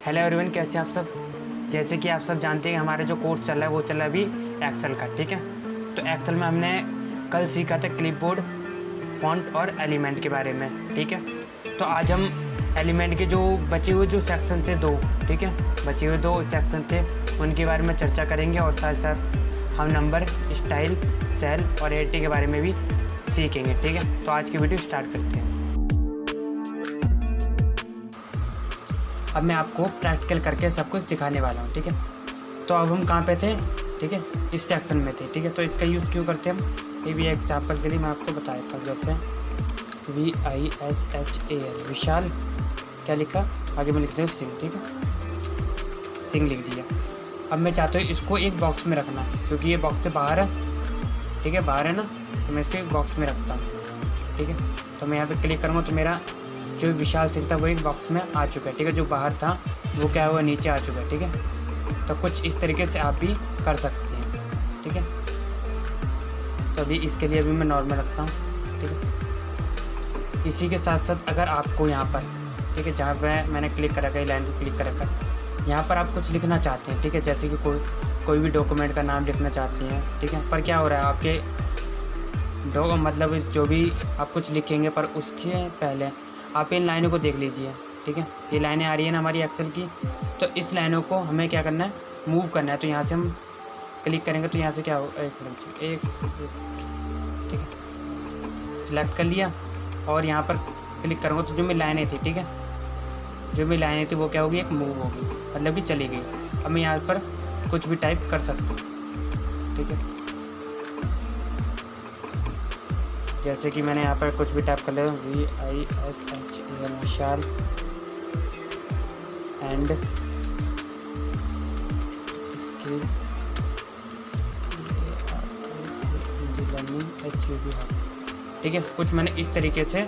Hello everyone, कैसे हैं आप सब। जैसे कि आप सब जानते हैं हमारा जो कोर्स चल रहा है वो चल रहा है अभी एक्सेल का। ठीक है, तो एक्सेल में हमने कल सीखा था क्लिपबोर्ड, फॉन्ट और एलिमेंट के बारे में। ठीक है, तो आज हम एलिमेंट के जो बचे हुए जो सेक्शन थे दो, ठीक है, बचे हुए दो सेक्शन थे उनके बारे में चर्चा करेंगे और साथ साथ हम नंबर, स्टाइल, सेल और एडिटिंग के बारे में भी सीखेंगे। ठीक है, तो आज की वीडियो स्टार्ट करते हैं। अब मैं आपको प्रैक्टिकल करके सब कुछ दिखाने वाला हूँ। ठीक है, तो अब हम कहाँ पे थे। ठीक है, इस सेक्शन में थे। ठीक है, तो इसका यूज़ क्यों करते हैं हम, ये भी एग्जाम्पल के लिए मैं आपको बताया था। जैसे VISHAL, विशाल, क्या लिखा आगे मैं लिखता हूँ सिंह। ठीक है, सिंह लिख दिया। अब मैं चाहता हूँ इसको एक बॉक्स में रखना, क्योंकि ये बॉक्स से बाहर है। ठीक है, बाहर है ना, तो मैं इसको एक बॉक्स में रखता हूँ। ठीक है, तो मैं यहाँ पे क्लिक करूँगा तो मेरा जो विशाल सिंह था वो एक बॉक्स में आ चुका है। ठीक है, जो बाहर था वो क्या हुआ, नीचे आ चुका है। ठीक है, तो कुछ इस तरीके से आप भी कर सकते हैं। ठीक है, तो अभी इसके लिए अभी मैं नॉर्मल रखता हूँ। ठीक है, इसी के साथ साथ अगर आपको यहाँ पर, ठीक है, जहाँ पर मैंने क्लिक कर रखा है, लाइन पर क्लिक कर रखा है, यहाँ पर आप कुछ लिखना चाहते हैं। ठीक है, जैसे कि कोई भी डॉक्यूमेंट का नाम लिखना चाहते हैं। ठीक है, पर क्या हो रहा है आपके मतलब जो भी आप कुछ लिखेंगे, पर उसके पहले आप इन लाइनों को देख लीजिए। ठीक है, ये लाइनें आ रही है ना हमारी एक्सेल की, तो इस लाइनों को हमें क्या करना है, मूव करना है। तो यहाँ से हम क्लिक करेंगे तो यहाँ से क्या हो, एक ठीक है, सिलेक्ट कर लिया और यहाँ पर क्लिक करूँगा तो जो मेरी लाइनें थी, ठीक है, जो मेरी लाइनें थी वो क्या होगी, एक मूव होगी, मतलब कि चली गई। अब मैं यहाँ पर कुछ भी टाइप कर सकता हूँ। ठीक है, जैसे कि मैंने यहाँ पर कुछ भी टाइप कर लिया, VISHAL, विशाल, एंड इसकी ठीक है, कुछ मैंने इस तरीके से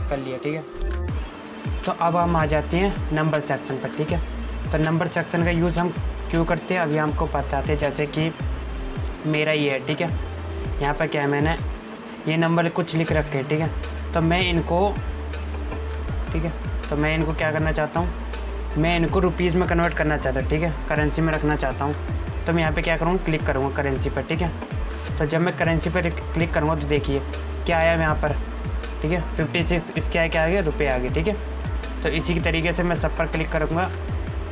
कर लिया। ठीक है, तो अब हम आ जाते हैं नंबर सेक्शन पर। ठीक है, तो नंबर सेक्शन का यूज़ हम क्यों करते हैं अभी हमको बताते हैं। जैसे कि मेरा ये है, ठीक है, यहाँ पर क्या है, मैंने ये नंबर कुछ लिख रखे हैं। ठीक है, तो मैं इनको, ठीक है, तो मैं इनको क्या करना चाहता हूँ, मैं इनको रुपीज़ में कन्वर्ट करना चाहता हूँ। ठीक है, करेंसी में रखना चाहता हूँ। तो मैं यहाँ पे क्या करूँगा, क्लिक करूँगा करेंसी पर। ठीक है, तो जब मैं करेंसी पर क्लिक करूँगा तो देखिए क्या आया यहाँ पर। ठीक है, 56 इसके आया, क्या आ गया, रुपये आ गए। ठीक है, तो इसी की तरीके से मैं सब पर क्लिक करूँगा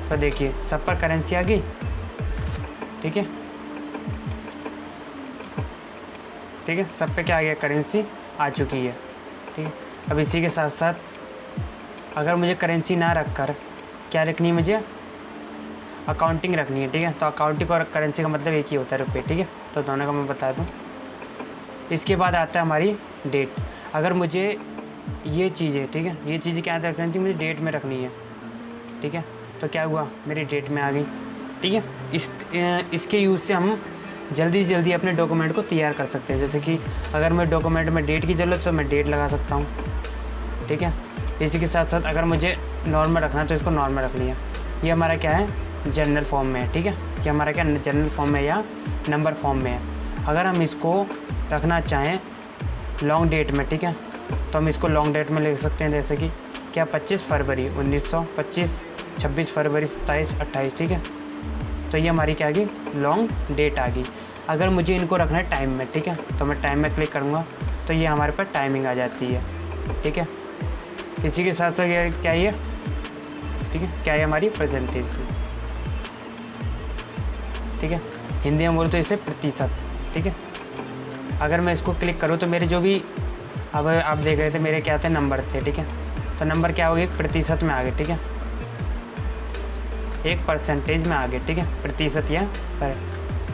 तो देखिए सब पर करेंसी आ गई। ठीक है, ठीक है, सब पे क्या आ गया, करेंसी आ चुकी है। ठीक है, अब इसी के साथ साथ अगर मुझे करेंसी ना रख कर क्या रखनी है, मुझे अकाउंटिंग रखनी है। ठीक है, तो अकाउंटिंग और करेंसी का मतलब एक ही होता है, रुपये। ठीक है, तो दोनों का मैं बता दूँ। इसके बाद आता है हमारी डेट। अगर मुझे ये चीज़ें, ठीक है, ये चीज़ें क्या रखनी थी, मुझे डेट में रखनी है। ठीक है, तो क्या हुआ, मेरी डेट में आ गई। ठीक है, इसके यूज़ से हम जल्दी से जल्दी अपने डॉक्यूमेंट को तैयार कर सकते हैं। जैसे कि अगर मैं डॉक्यूमेंट में डेट की ज़रूरत तो मैं डेट लगा सकता हूँ। ठीक है, इसी के साथ साथ अगर मुझे नॉर्मल रखना है तो इसको नॉर्मल रख लिया। ये हमारा क्या है, जनरल फॉर्म में है। ठीक है, ये हमारा क्या जनरल फॉर्म में या नंबर फॉर्म में है। अगर हम इसको रखना चाहें लॉन्ग डेट में, ठीक है, तो हम इसको लॉन्ग डेट में लिख सकते हैं। जैसे कि क्या 25 फरवरी 1925, 26 फरवरी 27, 28। ठीक है, तो ये हमारी क्या आ गई, लॉन्ग डेट आ गई। अगर मुझे इनको रखना है टाइम में, ठीक है, तो मैं टाइम में क्लिक करूँगा तो ये हमारे पास टाइमिंग आ जाती है। ठीक है, इसी के साथ साथ ये क्या है, ठीक है, क्या है हमारी परसेंटेज। ठीक है, हिंदी में बोलो तो इसे प्रतिशत। ठीक है, अगर मैं इसको क्लिक करूँ तो मेरे जो भी अब आप देख रहे थे मेरे क्या थे, नंबर थे। ठीक है, तो नंबर क्या हो गए, प्रतिशत में आ गए। ठीक है, एक परसेंटेज में आ गए। ठीक है, प्रतिशत या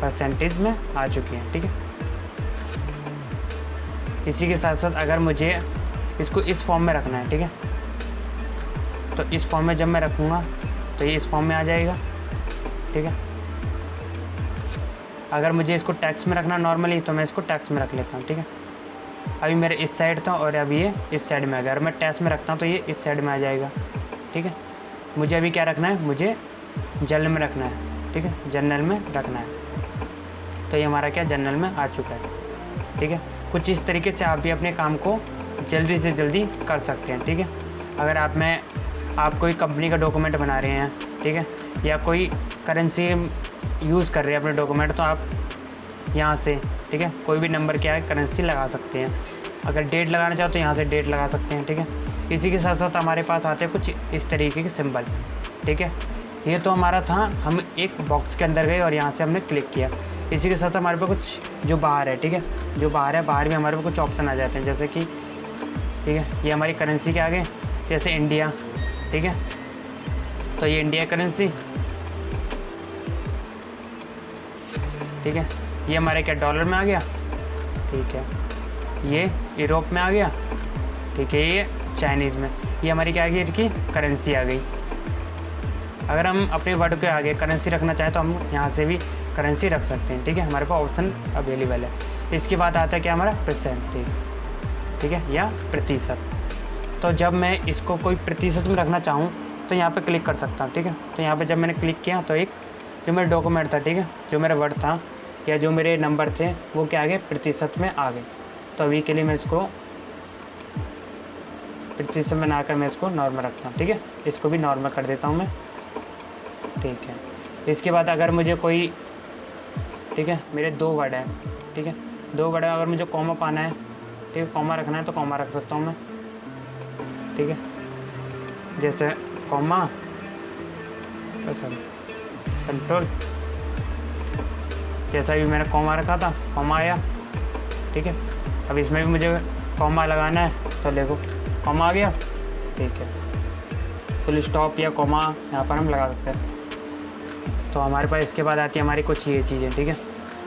परसेंटेज में आ चुके हैं। ठीक है, इसी के साथ साथ अगर मुझे इसको इस फॉर्म में रखना है, ठीक है, तो इस फॉर्म में जब मैं रखूँगा तो ये इस फॉर्म में आ जाएगा। ठीक है, अगर मुझे इसको टैक्स में रखना नॉर्मली तो मैं इसको टैक्स में रख लेता हूँ। ठीक है, अभी मेरे इस साइड था और अभी ये इस साइड में आ गया। अगर मैं टैक्स में रखता हूँ तो ये इस साइड में आ जाएगा। ठीक है, मुझे अभी क्या रखना है, मुझे जनरल में रखना है। ठीक है, जनरल में रखना है, तो ये हमारा क्या जनरल में आ चुका है। ठीक है, कुछ इस तरीके से आप भी अपने काम को जल्दी से जल्दी कर सकते हैं। ठीक है, अगर आप में आप कोई कंपनी का डॉक्यूमेंट बना रहे हैं, ठीक है, या कोई करेंसी यूज़ कर रहे हैं अपने डॉक्यूमेंट, तो आप यहाँ से, ठीक है, कोई भी नंबर क्या है करेंसी लगा सकते हैं। अगर डेट लगाना चाहो तो यहाँ से डेट लगा सकते हैं, ठीक है। इसी के साथ साथ हमारे पास आते हैं कुछ इस तरीके के सिंबल, ठीक है। ये तो हमारा था, हम एक बॉक्स के अंदर गए और यहाँ से हमने क्लिक किया। इसी के साथ हमारे पास कुछ जो बाहर है, ठीक है, जो बाहर है, बाहर भी हमारे पास कुछ ऑप्शन आ जाते हैं, जैसे कि, ठीक है, ये हमारी करेंसी के आगे, जैसे इंडिया, ठीक है, तो ये इंडिया करेंसी, ठीक है। ये हमारे क्या डॉलर में आ गया, ठीक है। ये यूरोप में आ गया, ठीक है। ये चाइनीज़ में, ये हमारी क्या आ गई, इसकी करेंसी आ गई। अगर हम अपने वर्ड के आगे करेंसी रखना चाहें तो हम यहाँ से भी करेंसी रख सकते हैं, ठीक है, हमारे पास ऑप्शन अवेलेबल है। इसके बाद आता है क्या हमारा परसेंटेज, ठीक है, या प्रतिशत। तो जब मैं इसको कोई प्रतिशत में रखना चाहूँ तो यहाँ पे क्लिक कर सकता हूँ, ठीक है। तो यहाँ पे जब मैंने क्लिक किया तो एक जो मेरा डॉक्यूमेंट था, ठीक है, जो मेरा वर्ड था या जो मेरे नंबर थे वो क्या आ गए, प्रतिशत में आ गए। तो अभी के लिए मैं इसको प्रतिशत में ना कर मैं इसको नॉर्मल रखता हूँ, ठीक है। इसको भी नॉर्मल कर देता हूँ मैं, ठीक है। इसके बाद अगर मुझे कोई, ठीक है, मेरे 2 वर्ड हैं, ठीक है, 2 वर्ड है, अगर मुझे कॉमा पाना है, ठीक है, कॉमा रखना है तो कॉमा रख सकता हूँ मैं, ठीक है, जैसे कॉमा, कंट्रोल, जैसा भी मैंने कॉमा रखा था कॉमा आया, ठीक है। अब इसमें भी मुझे कॉमा लगाना है तो देखो कॉमा आ गया, ठीक है। फुल स्टॉप या कॉमा यहाँ पर हम लगा सकते हैं। तो हमारे पास इसके बाद आती है हमारी कुछ ये चीज़ें, ठीक है।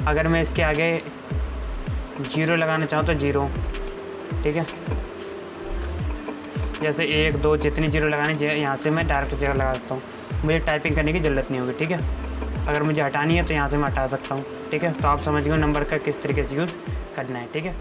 अगर मैं इसके आगे 0 लगाना चाहूँ तो 0, ठीक है, जैसे 1 2 जितनी 0 लगाने यहाँ से मैं डायरेक्ट जगह लगा सकता हूँ, मुझे टाइपिंग करने की ज़रूरत नहीं होगी, ठीक है। अगर मुझे हटानी है तो यहाँ से मैं हटा सकता हूँ, ठीक है। तो आप समझ गए नंबर का किस तरीके से यूज़ करना है, ठीक है।